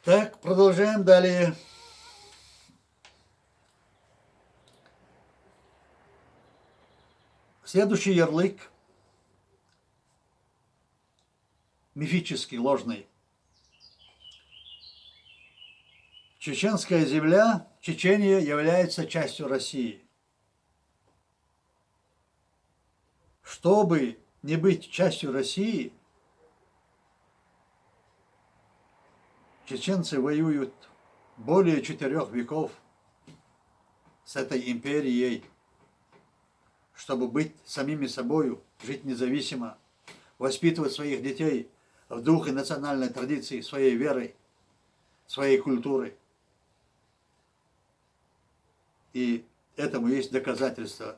Так, продолжаем далее. Следующий ярлык, мифический, ложный. Чеченская земля, Чечения является частью России. Чтобы не быть частью России, чеченцы воюют более 4 веков с этой империей, чтобы быть самими собою, жить независимо, воспитывать своих детей в духе национальной традиции, своей веры, своей культуры. И этому есть доказательство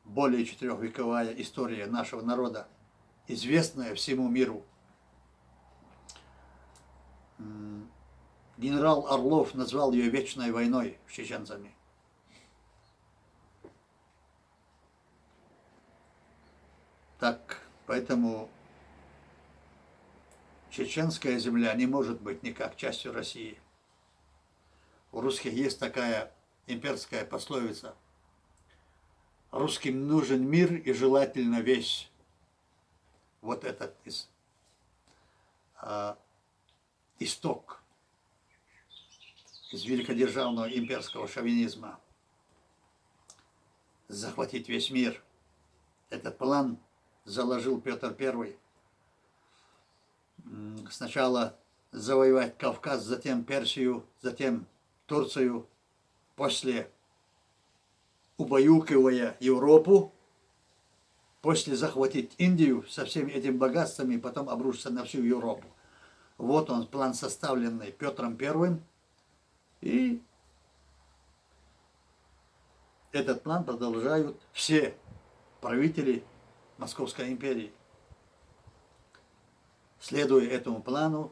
более 4-вековая история нашего народа, известная всему миру. Генерал Орлов назвал ее вечной войной с чеченцами. Так, поэтому чеченская земля не может быть никак частью России. У русских есть такая имперская пословица: русским нужен мир и желательно весь. Вот этот исток из великодержавного имперского шовинизма. Захватить весь мир. Этот план заложил Петр I. Сначала завоевать Кавказ, затем Персию, затем Турцию, после убаюкивая Европу, после захватить Индию со всеми этими богатствами и потом обрушиться на всю Европу. Вот он, план, составленный Петром I. И этот план продолжают все правители Московской империи. Следуя этому плану,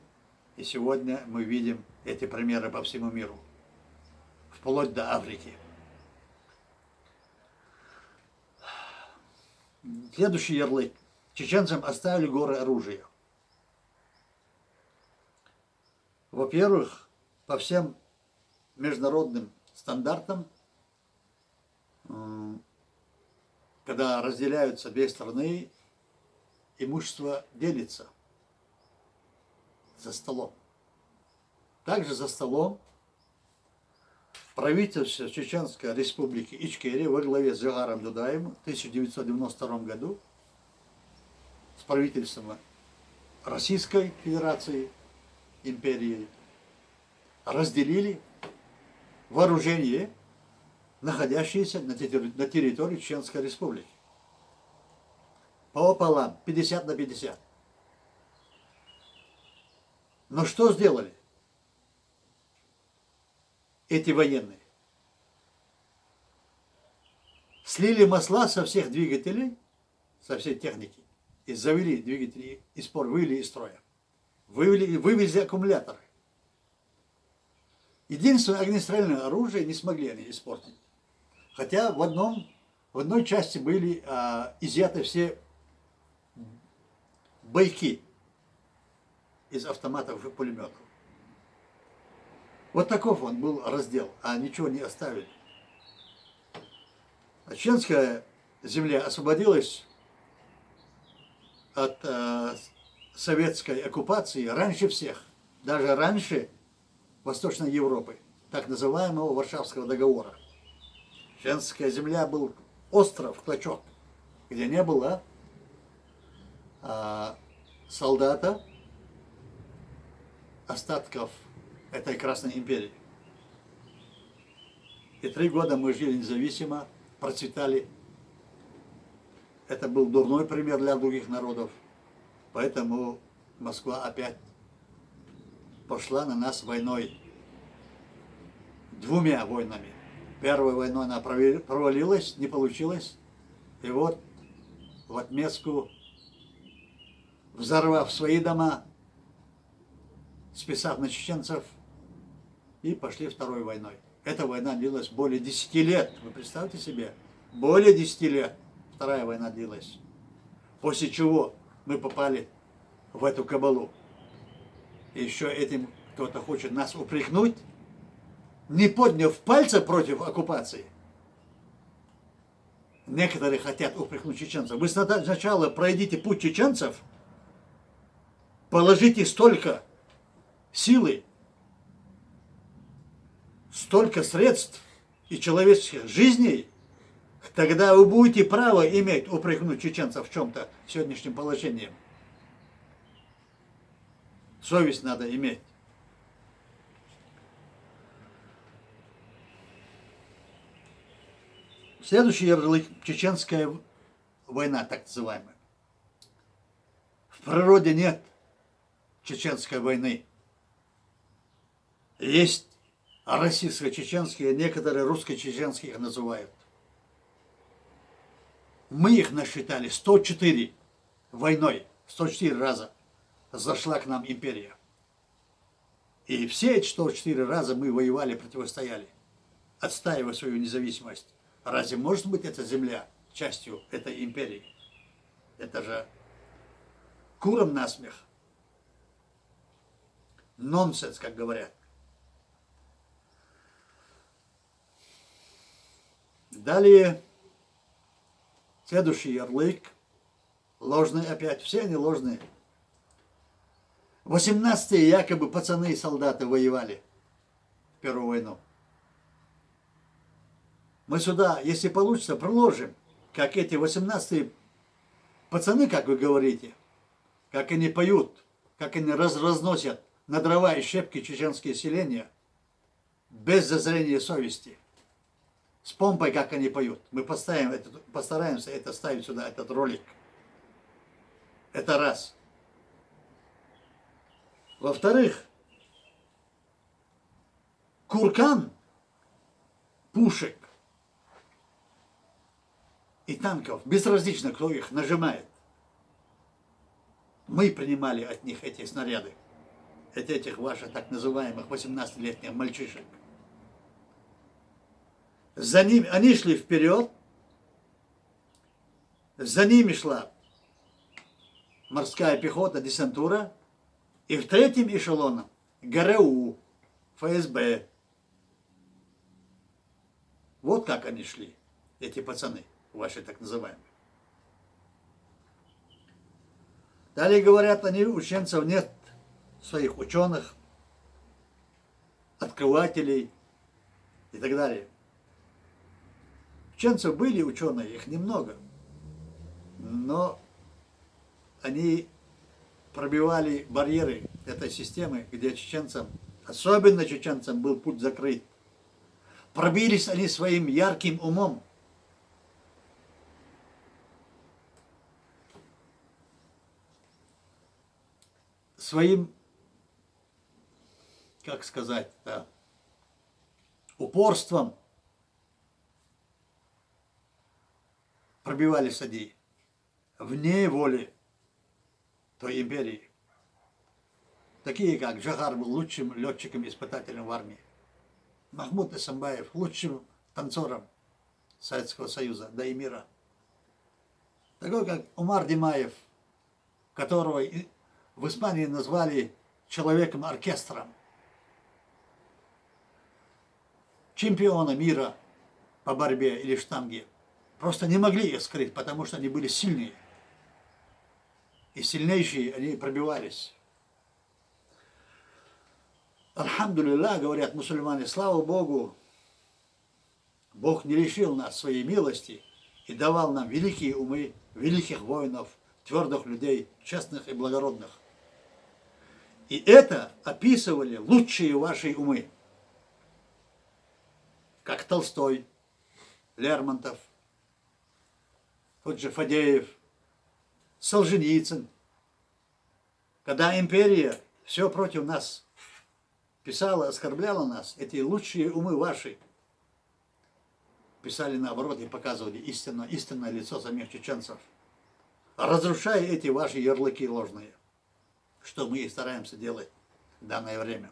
и сегодня мы видим эти примеры по всему миру, вплоть до Африки. Следующий ярлык. Чеченцам оставили горы оружия. Во-первых, по всем международным стандартам, когда разделяются две страны, имущество делится за столом. Также за столом правительство Чеченской республики Ичкерия во главе с Джигаром Дудаевым в 1992 году с правительством Российской Федерации, империи, разделили вооружение, находящееся на территории Чеченской республики. Пополам, 50 на 50. Но что сделали эти военные? Слили масла со всех двигателей, со всей техники, и завели двигатели, вывели из строя. Вывезли аккумуляторы. Единственное огнестрельное оружие не смогли они испортить. Хотя в одной части были изъяты все бойки из автоматов и пулеметов. Вот таков он был раздел, а ничего не оставили. Чеченская земля освободилась от советской оккупации раньше всех, даже раньше Восточной Европы, так называемого Варшавского договора. Чеченская земля был остров, клочок, где не было солдата, остатков этой Красной империи. И 3 года мы жили независимо, процветали. Это был дурной пример для других народов. Поэтому Москва опять пошла на нас войной. 2 войнами. Первая война она провалилась, не получилось. И вот в отместку, взорвав свои дома, списав на чеченцев, и пошли второй войной. Эта война длилась более 10 лет. Вы представьте себе, более 10 лет вторая война длилась. После чего мы попали в эту кабалу. И еще этим кто-то хочет нас упрекнуть, не подняв пальца против оккупации. Некоторые хотят упрекнуть чеченцев. Вы сначала пройдите путь чеченцев, положите столько силы, столько средств и человеческих жизней, тогда вы будете право иметь упрекнуть чеченцев в чем-то сегодняшним положением. Совесть надо иметь. Следующий ярлык – чеченская война, так называемая. В природе нет чеченской войны. Есть российско-чеченские, некоторые русско-чеченские их называют. Мы их насчитали 104 войной, 104 раза зашла к нам империя. И все эти 104 раза мы воевали, противостояли, отстаивая свою независимость. Разве может быть эта земля частью этой империи? Это же курам насмех. Нонсенс, как говорят. Далее, следующий ярлык. Ложный опять. Все они ложные. 18-е якобы пацаны и солдаты воевали в Первую войну. Мы сюда, если получится, приложим, как эти 18-е пацаны, как вы говорите, как они поют, как они разносят на дрова и щепки чеченские селения, без зазрения совести. С помпой, как они поют. Мы постараемся это ставить сюда, этот ролик. Это раз. Во-вторых, куркан пушек и танков, безразлично, кто их нажимает. Мы принимали от них эти снаряды, от этих ваших так называемых 18-летних мальчишек. За ними, они шли вперед, за ними шла морская пехота, десантура, и в третьем эшелоне ГРУ, ФСБ. Вот как они шли, эти пацаны, ваши так называемые. Далее говорят, они у чеченцев нет своих ученых, открывателей и так далее. У чеченцев были ученые, их немного, но они пробивали барьеры этой системы, где чеченцам, особенно чеченцам, был путь закрыт. Пробились они своим ярким умом. Своим, как сказать, да, упорством пробивались они вне воли той империи. Такие, как Джахар был лучшим летчиком-испытателем в армии. Махмуд Эсамбаев лучшим танцором Советского Союза, да и мира. Такой, как Умар Димаев, которого в Испании назвали человеком-оркестром. Чемпиона мира по борьбе или штанге. Просто не могли их скрыть, потому что они были сильные. И сильнейшие они пробивались. Альхамдулилlah, говорят мусульмане, слава Богу, Бог не лишил нас своей милости и давал нам великие умы, великих воинов, твердых людей, честных и благородных. И это описывали лучшие ваши умы, как Толстой, Лермонтов, тот же Фадеев, Солженицын. Когда империя все против нас писала, оскорбляла нас, эти лучшие умы ваши писали наоборот и показывали истинное лицо самих чеченцев, разрушая эти ваши ярлыки ложные, что мы и стараемся делать в данное время.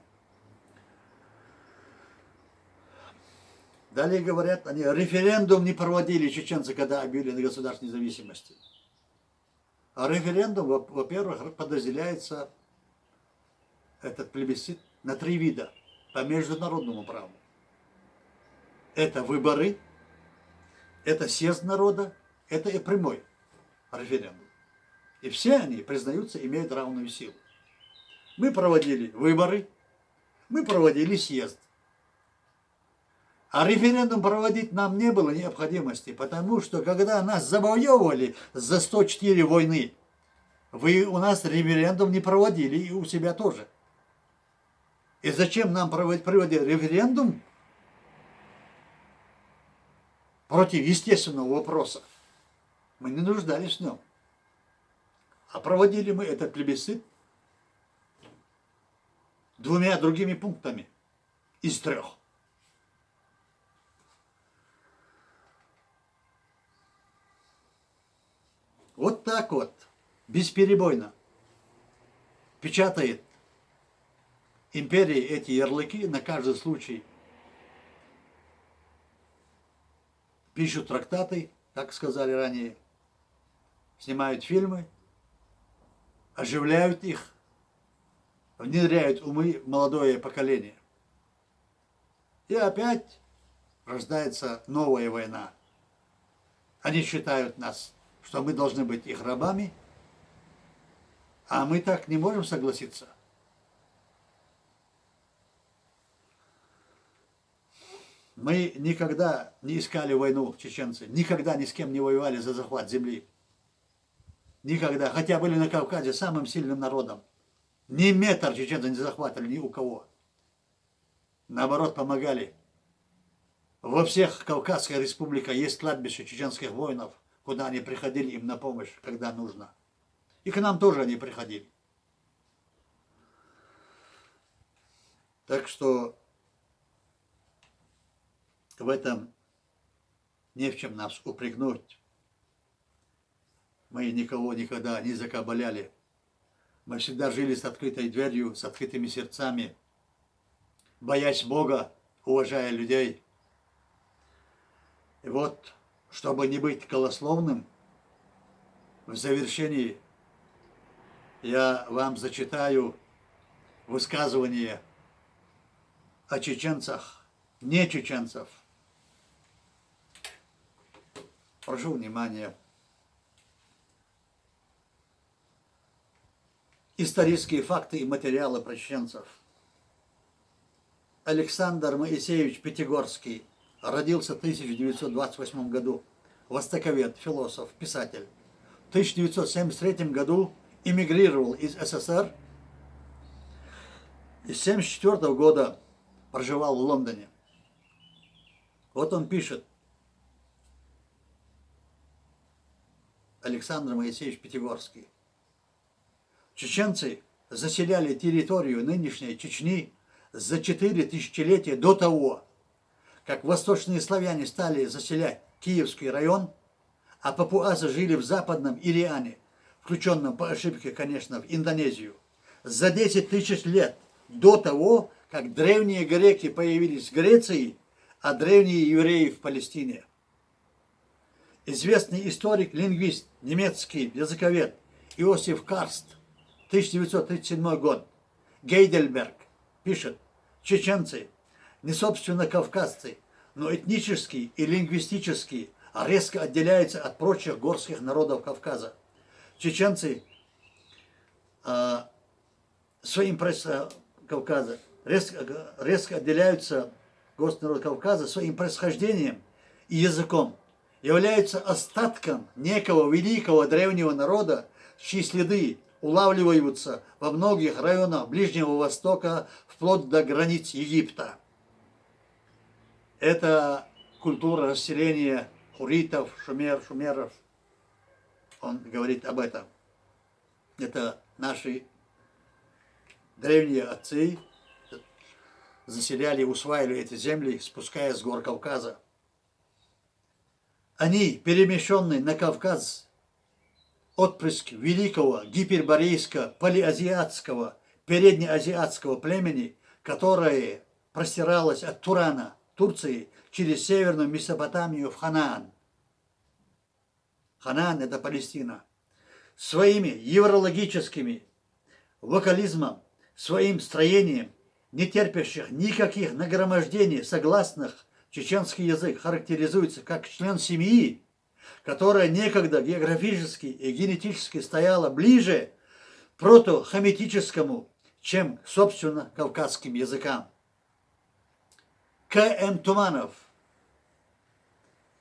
Далее говорят, они референдум не проводили чеченцы, когда объявили государственной независимости. А референдум, во-первых, подразделяется этот плебисцит на 3 вида по международному праву. Это выборы, это съезд народа, это и прямой референдум. И все они признаются, имеют равную силу. Мы проводили выборы, мы проводили съезд. А референдум проводить нам не было необходимости, потому что когда нас завоевывали за 104 войны, вы у нас референдум не проводили, и у себя тоже. И зачем нам проводить референдум против естественного вопроса? Мы не нуждались в нем. А проводили мы этот плебисцит 2 другими пунктами из 3. Вот так вот, бесперебойно печатает империя эти ярлыки на каждый случай. Пишут трактаты, как сказали ранее, снимают фильмы, оживляют их, внедряют умы молодое поколение. И опять рождается новая война. Они считают нас, что мы должны быть их рабами, а мы так не можем согласиться. Мы никогда не искали войну, чеченцы, никогда ни с кем не воевали за захват земли. Никогда, хотя были на Кавказе самым сильным народом. Ни метр чеченцы не захватывали ни у кого. Наоборот, помогали. Во всех Кавказских республиках есть кладбище чеченских воинов, куда они приходили им на помощь, когда нужно. И к нам тоже они приходили. Так что в этом не в чем нас упрекнуть. Мы никого никогда не закабаляли. Мы всегда жили с открытой дверью, с открытыми сердцами, боясь Бога, уважая людей. И вот, чтобы не быть голословным, в завершении я вам зачитаю высказывание о чеченцах, не чеченцев. Прошу внимания. Исторические факты и материалы про чеченцев. Александр Моисеевич Пятигорский родился в 1928 году. Востоковед, философ, писатель. В 1973 году эмигрировал из СССР и с 1974 года проживал в Лондоне. Вот он пишет. Александр Моисеевич Пятигорский. Чеченцы заселяли территорию нынешней Чечни за 4 тысячелетия до того, как восточные славяне стали заселять Киевский район, а папуасы жили в западном Ириане, включенном по ошибке, конечно, в Индонезию, за 10 тысяч лет до того, как древние греки появились в Греции, а древние евреи в Палестине. Известный историк-лингвист, немецкий языковед Иосиф Карст, 1937 год, Гейдельберг, пишет: чеченцы не собственно кавказцы, но этнически и лингвистически резко отделяются от прочих горских народов Кавказа. Чеченцы Кавказа резко отделяются горский народ Кавказа своим происхождением и языком, являются остатком некого великого древнего народа, чьи следы улавливаются во многих районах Ближнего Востока вплоть до границ Египта. Это культура расселения хуритов, шумеров. Он говорит об этом. Это наши древние отцы заселяли, усваивали эти земли, спускаясь с гор Кавказа. Они, перемещенные на Кавказ, отпрыск великого гиперборейско-палеазиатского, переднеазиатского племени, которое простиралось от Турана, Турции, через северную Месопотамию в Ханаан. Ханаан – это Палестина. Своими еврологическими вокализмом, своим строением, не терпящих никаких нагромождений согласных, чеченский язык характеризуется как член семьи, которая некогда географически и генетически стояла ближе к протохамитическому, чем, собственно, кавказским языкам. К.М. Туманов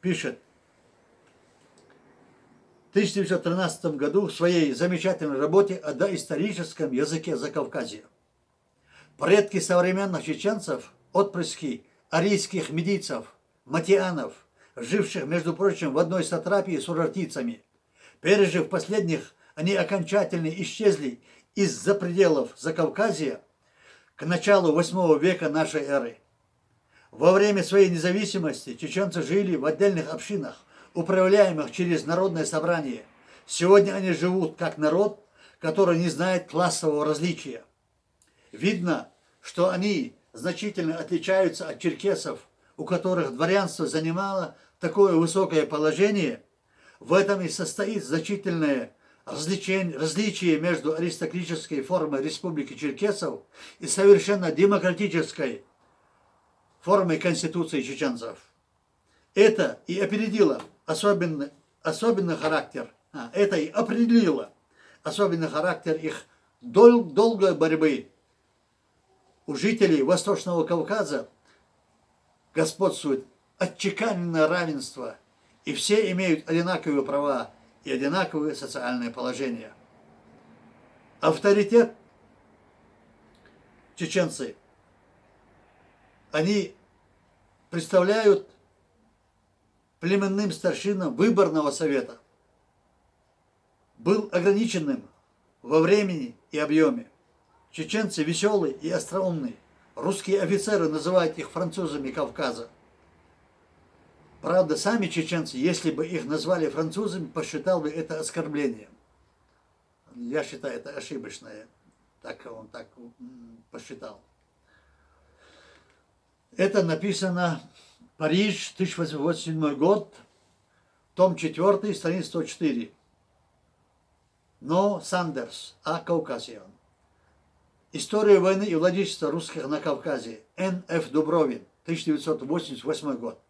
пишет: в 1913 году в своей замечательной работе о доисторическом языке Закавказья. Предки современных чеченцев, отпрыски арийских медийцев, матианов, живших, между прочим, в одной сатрапии с урартийцами. Пережив последних, они окончательно исчезли из-за пределов Закавказья к началу VIII века нашей эры. Во время своей независимости чеченцы жили в отдельных общинах, управляемых через народное собрание. Сегодня они живут как народ, который не знает классового различия. Видно, что они значительно отличаются от черкесов, у которых дворянство занимало такое высокое положение. В этом и состоит значительное различие между аристократической формой республики черкесов и совершенно демократической формой конституции чеченцев. Это и определило особенный характер их долгой борьбы. У жителей Восточного Кавказа господствует отчеканенное равенство, и все имеют одинаковые права и одинаковое социальное положение. Авторитет чеченцы, они представляют племенным старшинам выборного совета, был ограниченным во времени и объеме. Чеченцы веселые и остроумные. Русские офицеры называют их французами Кавказа. Правда, сами чеченцы, если бы их назвали французами, посчитал бы это оскорблением. Я считаю, это ошибочное. Так он посчитал. Это написано Париж, 1887 год, том 4, страница 104. Но Сандерс, А. Кавказиан. История войны и владычества русских на Кавказе. Н.Ф. Дубровин, 1988 год.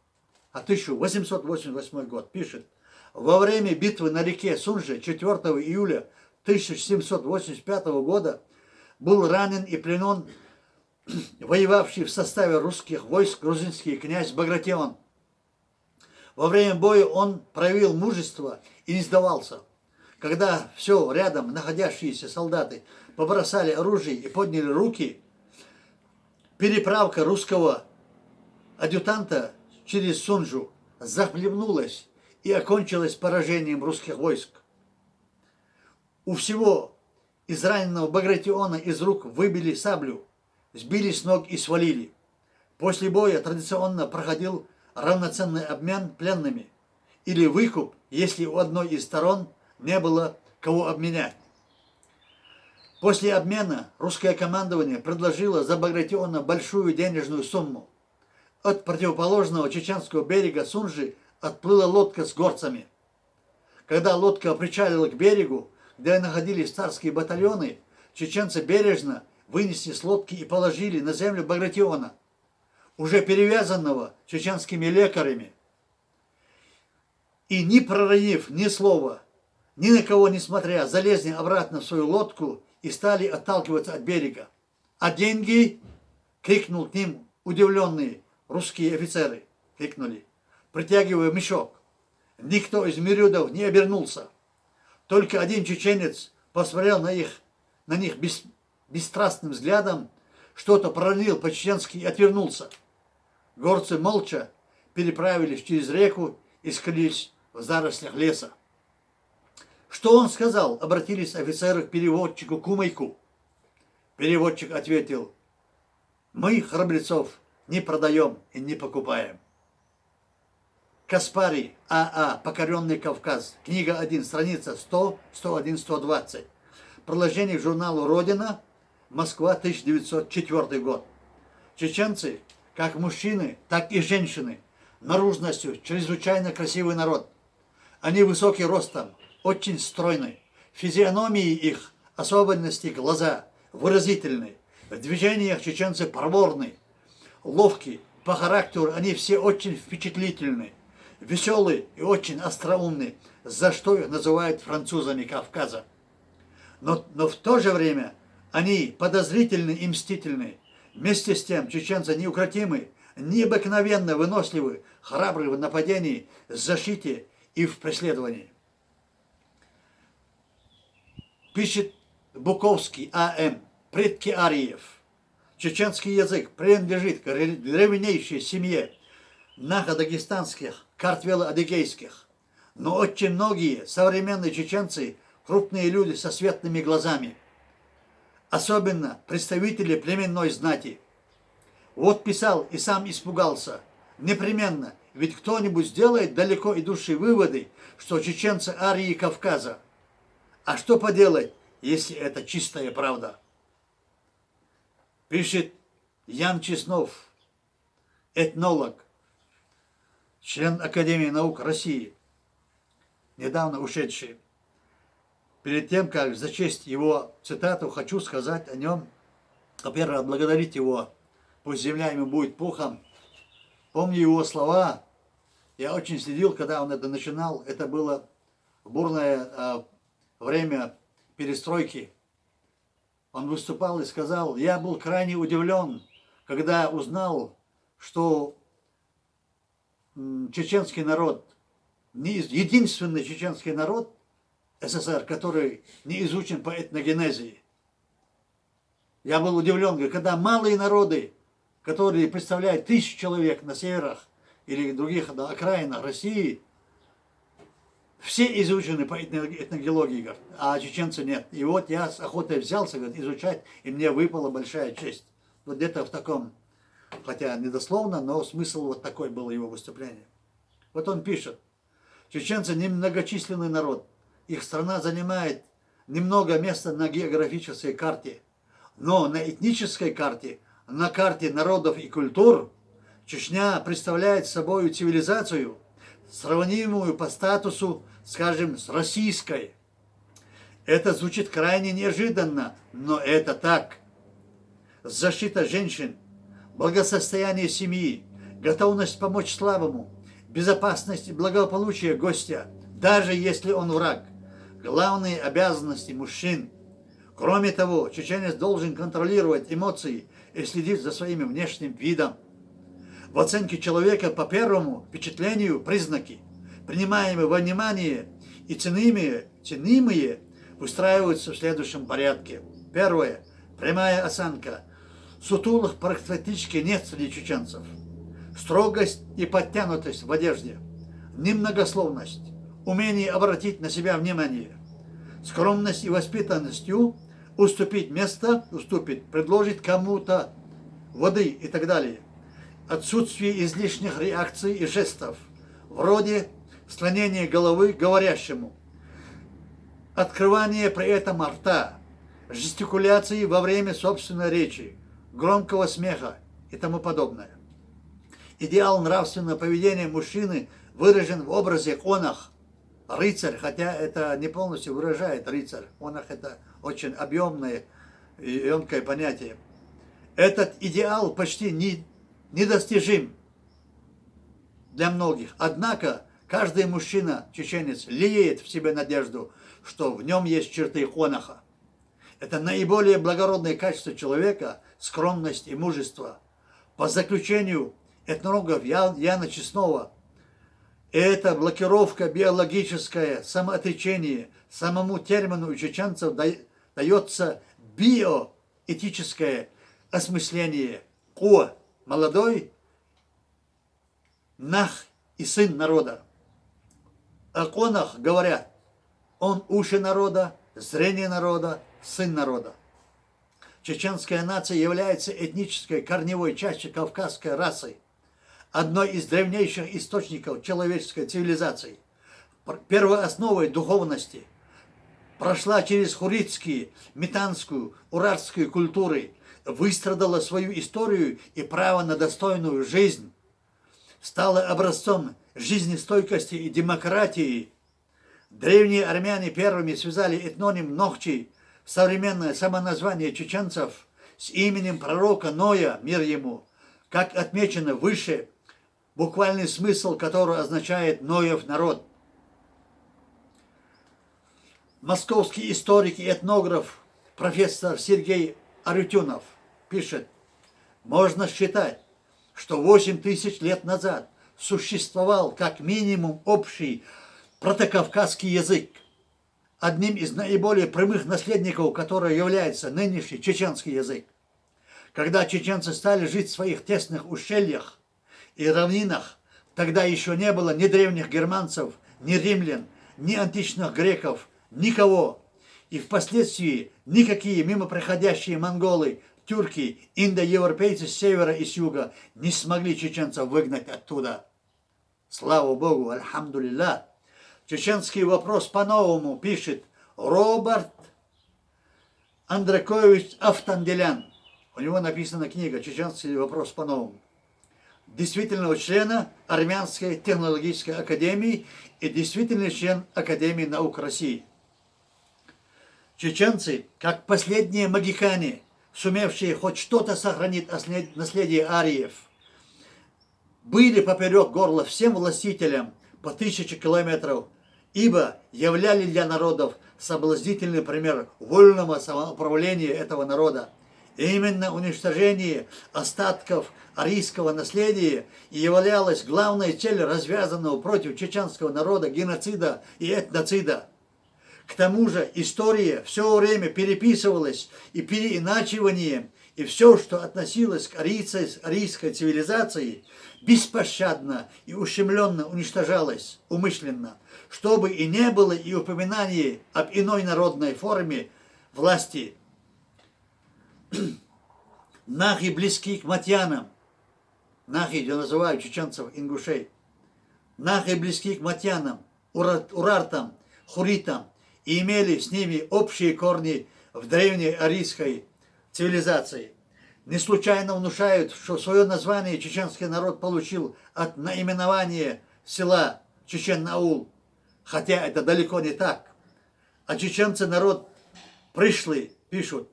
1888 год пишет: во время битвы на реке Сунже 4 июля 1785 года был ранен и пленен воевавший в составе русских войск грузинский князь Багратион. Во время боя он проявил мужество и не сдавался. Когда все рядом находящиеся солдаты побросали оружие и подняли руки, переправка русского адъютанта через Сунжу захлебнулась и окончилась поражением русских войск. У всего израненного Багратиона из рук выбили саблю, сбили с ног и свалили. После боя традиционно проходил равноценный обмен пленными или выкуп, если у одной из сторон не было кого обменять. После обмена русское командование предложило за Багратиона большую денежную сумму. От противоположного чеченского берега Сунжи отплыла лодка с горцами. Когда лодка причалила к берегу, где находились царские батальоны, чеченцы бережно вынесли с лодки и положили на землю Багратиона, уже перевязанного чеченскими лекарями. И не проронив ни слова, ни на кого не смотря, залезли обратно в свою лодку и стали отталкиваться от берега. «А деньги?» — крикнул к ним удивленные русские офицеры. Крикнули, притягивая мешок. Никто из мирюдов не обернулся. Только один чеченец посмотрел на них бесстрастным взглядом, что-то проронил по-чеченски и отвернулся. Горцы молча переправились через реку и скрылись в зарослях леса. «Что он сказал?» — обратились офицеры к переводчику Кумайку. Переводчик ответил: «Мы храбрецов не продаем и не покупаем». Каспарий А.А. «Покоренный Кавказ». Книга 1, страница 100, 101, 120. Продолжение к журналу «Родина», Москва, 1904 год. Чеченцы, как мужчины, так и женщины, наружностью чрезвычайно красивый народ. Они высокий ростом, очень стройны. Физиономии их, особенности глаза, выразительны. В движениях чеченцы проворны, ловки, по характеру они все очень впечатлительны, веселые и очень остроумны, за что их называют французами Кавказа. Но в то же время они подозрительны и мстительны. Вместе с тем чеченцы неукротимы, необыкновенно выносливы, храбры в нападении, защите и в преследовании. Пишет Буковский А.М. Предки ариев. Чеченский язык принадлежит к древнейшей семье нахо-дагестанских, картвело-адыгейских. Но очень многие современные чеченцы – крупные люди со светлыми глазами. Особенно представители племенной знати. Вот писал и сам испугался. Непременно, ведь кто-нибудь сделает далеко идущие выводы, что чеченцы арии Кавказа. А что поделать, если это чистая правда? Пишет Ян Чеснов, этнолог, член Академии наук России, недавно ушедший. Перед тем, как зачесть его цитату, хочу сказать о нем, во-первых, отблагодарить его, пусть земля ему будет пухом. Помню его слова, я очень следил, когда он это начинал, это было бурное время перестройки. Он выступал и сказал: я был крайне удивлен, когда узнал, что чеченский народ, единственный чеченский народ СССР, который не изучен по этногенезии. Я был удивлен, когда малые народы, которые представляют 1000 человек на северах или других окраинах России, все изучены по этногеологии, говорит, а чеченцы нет. И вот я с охотой взялся, говорит, изучать, и мне выпала большая честь. Вот где-то в таком, хотя недословно, но смысл вот такой был его выступления. Вот он пишет: чеченцы немногочисленный народ, их страна занимает немного места на географической карте, но на этнической карте, на карте народов и культур, Чечня представляет собой цивилизацию, сравнимую по статусу, скажем, с российской. Это звучит крайне неожиданно, но это так. Защита женщин, благосостояние семьи, готовность помочь слабому, безопасность и благополучие гостя, даже если он враг, главные обязанности мужчин. Кроме того, чеченец должен контролировать эмоции и следить за своим внешним видом. В оценке человека по первому впечатлению признаки, принимаемые во внимание и ценимые, устраиваются в следующем порядке. Первое. Прямая осанка. Сутулых практически нет среди чеченцев. Строгость и подтянутость в одежде. Немногословность. Умение обратить на себя внимание. Скромность и воспитанностью уступить место, предложить кому-то воды и так далее. Отсутствие излишних реакций и жестов, вроде склонения головы к говорящему, открывание при этом рта, жестикуляции во время собственной речи, громкого смеха и тому подобное. Идеал нравственного поведения мужчины выражен в образе конах, рыцарь, хотя это не полностью выражает рыцарь, конах это очень объемное и емкое понятие. Этот идеал почти недостижим для многих. Однако каждый мужчина-чеченец лелеет в себе надежду, что в нем есть черты конаха. Это наиболее благородные качества человека, скромность и мужество. По заключению этнологов Яна Чеснова, это блокировка биологическое самоотречение. Самому термину у чеченцев дается биоэтическое осмысление. Ко – молодой, нах и сын народа. О конах говорят: он уши народа, зрение народа, сын народа. Чеченская нация является этнической корневой частью кавказской расы, одной из древнейших источников человеческой цивилизации, первоосновой духовности, прошла через хуритские, метанскую, уральскую культуры, выстрадала свою историю и право на достойную жизнь, стала образцом жизнестойкости и демократии. Древние армяне первыми связали этноним Нохчи современное самоназвание чеченцев с именем пророка Ноя, мир ему, как отмечено выше, буквальный смысл которого означает «Ноев народ». Московский историк и этнограф профессор Сергей Арутюнов пишет: можно считать, что 8000 лет назад существовал как минимум общий протокавказский язык, одним из наиболее прямых наследников которого является нынешний чеченский язык. Когда чеченцы стали жить в своих тесных ущельях и равнинах, тогда еще не было ни древних германцев, ни римлян, ни античных греков, никого. И впоследствии никакие мимо проходящие монголы, тюрки, индоевропейцы с севера и с юга не смогли чеченцев выгнать оттуда. Слава Богу, альхамдулилля. Чеченский вопрос по-новому пишет Роберт Андракович Автанделян. У него написана книга «Чеченский вопрос по-новому». Действительного члена Армянской технологической академии и действительный член Академии наук России. Чеченцы, как последние магикане, сумевшие хоть что-то сохранить наследие ариев, были поперек горла всем властителям по 1000 километров, ибо являли для народов соблазнительный пример вольного самоуправления этого народа. И именно уничтожение остатков арийского наследия и являлось главной целью развязанного против чеченского народа геноцида и этноцида. К тому же история все время переписывалась и переиначиванием, и все, что относилось к арийской цивилизации, беспощадно и ущемленно уничтожалось умышленно, чтобы и не было и упоминаний об иной народной форме власти. Нахи близки к матьянам. Нахи, я называю чеченцев ингушей. Нахи близки к матьянам, урартам, хуритам, и имели с ними общие корни в древней арийской цивилизации. Не случайно внушают, что свое название чеченский народ получил от наименования села Чечен-Аул, хотя это далеко не так. А чеченцы народ пришлый, пишут,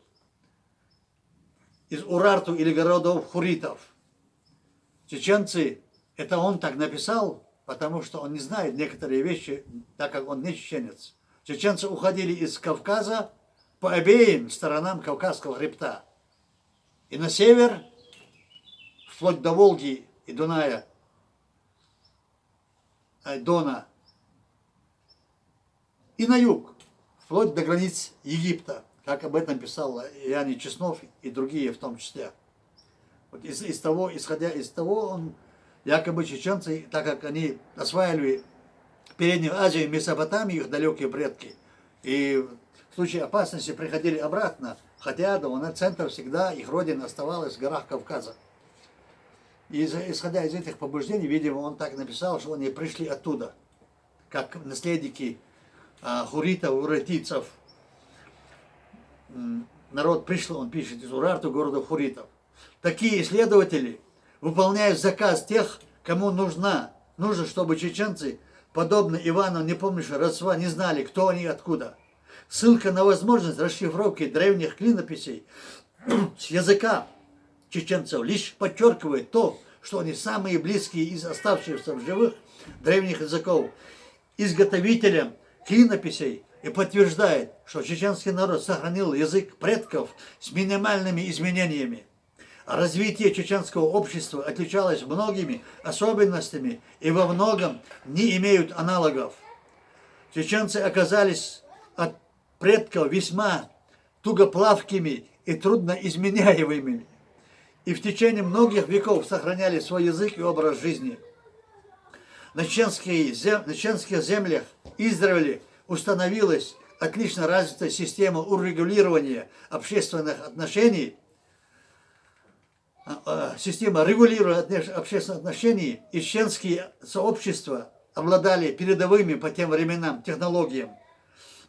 из Урарту или городов хуритов. Чеченцы, это он так написал, потому что он не знает некоторые вещи, так как он не чеченец. Чеченцы уходили из Кавказа по обеим сторонам Кавказского хребта. И на север, вплоть до Волги и Дуная, Дона, и на юг, вплоть до границ Египта, как об этом писал Иоанн Чеснов и другие в том числе. Вот исходя из того, он, якобы чеченцы, так как они осваивали Переднюю Азию, Месопотамию, их далекие предки, и в случае опасности приходили обратно, хотя центр всегда, их родина оставалась в горах Кавказа. И исходя из этих побуждений, видимо, он так написал, что они пришли оттуда, как наследники хуритов, уратийцев. Народ пришел, он пишет, из Урарту, города хуритов. Такие исследователи выполняют заказ тех, кому нужно, чтобы чеченцы, подобно Ивану Непомнящему родства, не знали, кто они и откуда. Ссылка на возможность расшифровки древних клинописей с языка чеченцев лишь подчеркивает то, что они самые близкие из оставшихся в живых древних языков изготовителям клинописей, и подтверждает, что чеченский народ сохранил язык предков с минимальными изменениями. А развитие чеченского общества отличалось многими особенностями и во многом не имеют аналогов. Чеченцы оказались от предков весьма тугоплавкими и трудноизменяемыми, и в течение многих веков сохраняли свой язык и образ жизни. На чеченских землях издревле установилась отлично развитая система урегулирования общественных отношений, система регулирования общественных отношений, и чеченские сообщества обладали передовыми по тем временам технологиями,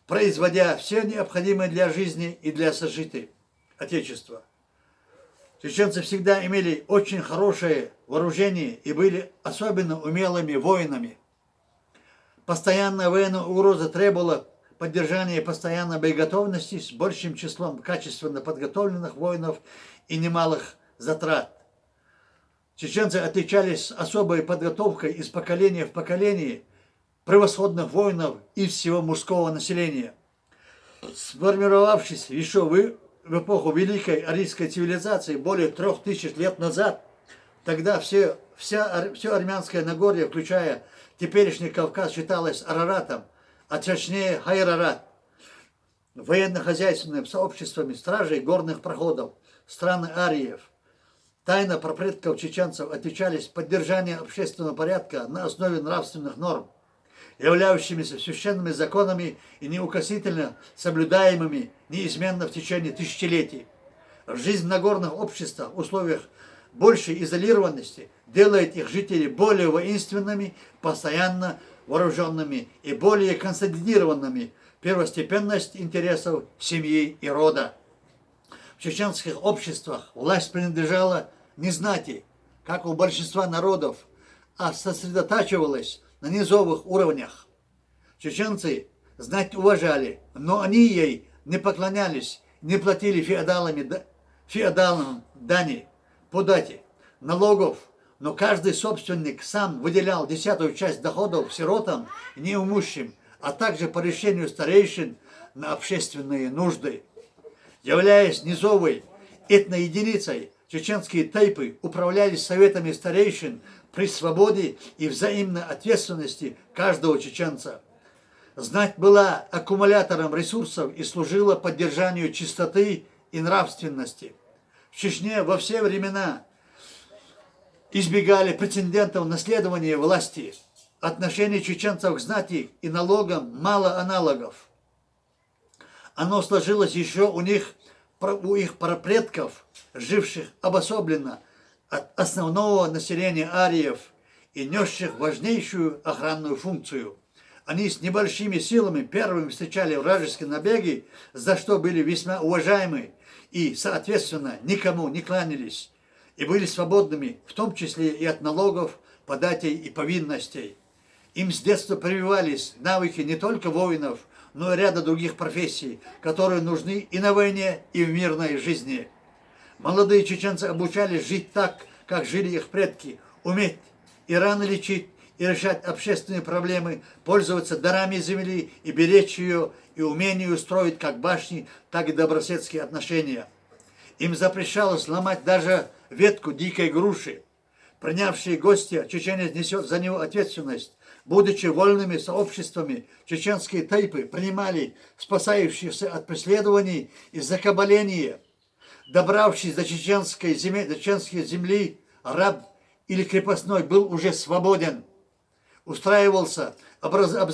производя все необходимое для жизни и для сожития Отечества. Чеченцы всегда имели очень хорошее вооружение и были особенно умелыми воинами. Постоянная военная угроза требовала поддержание постоянной боеготовности с большим числом качественно подготовленных воинов и немалых затрат. Чеченцы отличались особой подготовкой из поколения в поколение превосходных воинов и всего мужского населения. Сформировавшись еще в эпоху Великой Арийской цивилизации более 3000 лет назад, тогда все армянское Нагорье, включая теперешний Кавказ, считалось Араратом, а точнее Хайрарат, военно-хозяйственными сообществами стражей горных проходов, страны ариев. Тайно про предков чеченцев отличались поддержанием общественного порядка на основе нравственных норм, являющимися священными законами и неукоснительно соблюдаемыми неизменно в течение тысячелетий. Жизнь в нагорных обществах в условиях большей изолированности делает их жителей более воинственными, постоянно вооруженными и более консолидированными в первостепенность интересов семьи и рода. В чеченских обществах власть принадлежала не знати, как у большинства народов, а сосредотачивалась на низовых уровнях. Чеченцы знать уважали, но они ей не поклонялись, не платили феодалам дани, подати, налогов, но каждый собственник сам выделял 10-ю часть доходов сиротам и неимущим, а также по решению старейшин на общественные нужды. Являясь низовой этноединицей, чеченские тайпы управлялись советами старейшин при свободе и взаимной ответственности каждого чеченца. Знать была аккумулятором ресурсов и служила поддержанию чистоты и нравственности. В Чечне во все времена избегали прецедентов наследования власти. Отношение чеченцев к знати и налогам мало аналогов. Оно сложилось еще у их прапредков, живших обособленно от основного населения ариев и несших важнейшую охранную функцию. Они с небольшими силами первыми встречали вражеские набеги, за что были весьма уважаемы и, соответственно, никому не кланялись, и были свободными, в том числе и от налогов, податей и повинностей. Им с детства прививались навыки не только воинов, но и ряда других профессий, которые нужны и на войне, и в мирной жизни. Молодые чеченцы обучались жить так, как жили их предки, уметь и рано лечить, и решать общественные проблемы, пользоваться дарами земли и беречь ее, и умению строить как башни, так и добрососедские отношения. Им запрещалось ломать даже ветку дикой груши. Принявшие гостя, чеченец несет за него ответственность. Будучи вольными сообществами, чеченские тайпы принимали спасающихся от преследований и закабаления. Добравшись до чеченской земли, раб или крепостной был уже свободен. Устраивался, обзаводился